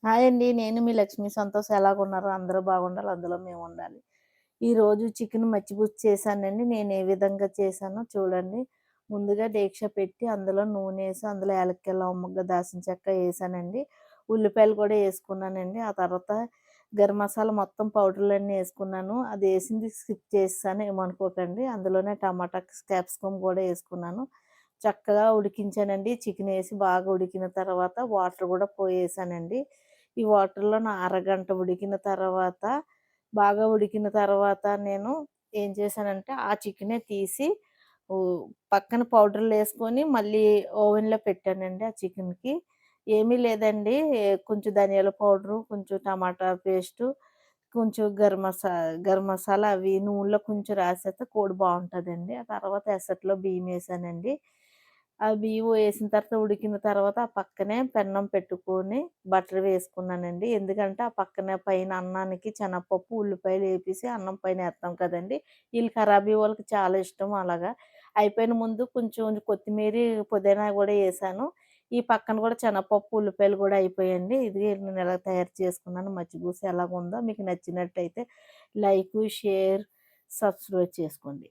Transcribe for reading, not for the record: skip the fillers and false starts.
Hi అండి. నేను మీ లక్ష్మి సంతోష్ ఎలాగున్నారు? అందరూ బాగుండాలి. అందులో మేముండాలి. ఈరోజు చికెన్ మచ్చిపులుసు చేశానండి. నేను ఏ విధంగా చేశానో చూడండి. ముందుగా డేక్ష పెట్టి అందులో నూనేసి, అందులో యాలక్కాయ, లవంగ, దాల్చిన చెక్క ఏసానండి. ఉల్లిపాయలు కూడా ఏసుకున్నానండి. ఆ తర్వాత గరం మసాలా మొత్తం పౌడర్‌లన్నీ ఏసుకున్నాను. అది ఏసింది స్కిప్ చేసేసాను ఏమనుకోకండి. అందులోనే టమాటా, క్యాప్సికమ్ కూడా ఏసుకున్నాను. చక్కగా ఉడికించానండి. చికెనేసి బాగా ఉడికిన తర్వాత వాటర్ కూడా పోయేసానండి. ఈ వాటర్‌లో అరగంట ఉడికిన తర్వాత, బాగా ఉడికిన తర్వాత నేను ఏం చేశానంటే, ఆ చికెనే తీసి ఓ పక్కన పౌడర్‌లేసుకొని మళ్ళీ ఓవెన్‌లో పెట్టానండి ఆ చికెన్‌కి. ఏమీ లేదండి, కొంచెం ధనియాల పౌడరు, కొంచెం టమాటా పేస్టు, కొంచెం గరం మసాలా అవి నూనెలో కొంచెం రాసేస్తే కూర బావుంటదండి. ఆ తర్వాత ఎసట్లో బియ్యమేసానండి. ఆ బియ్యం వేసిన తర్వాత ఉడికిన తర్వాత ఆ పక్కనే పెన్నం పెట్టుకొని బటర్ వేసుకున్నానండి. ఎందుకంటే ఆ పక్కనే పైన అన్నానికి శనగపప్పు, ఉల్లిపాయలు ఏపేసి అన్నం పైన ఏత్తాం కదండీ! ఈళ్ళు ఖరాబీ వాళ్ళకి చాలా ఇష్టం అలాగా. అయిపోయిన ముందు కొంచెం కొత్తిమీరి, పుదీనా గూడా ఏసాను. ఈ పక్కన గూడా శనగపప్పు, ఉల్లిపాయలు గూడా అయిపోయాయండి. ఇది నేను ఇలా తయారు చేసుకున్నాను. మచ్చిబూస ఎలాగుందో మీకు నచ్చినట్టయితే లైకు, షేర్, సబ్స్క్రైబ్ చేసుకోండి.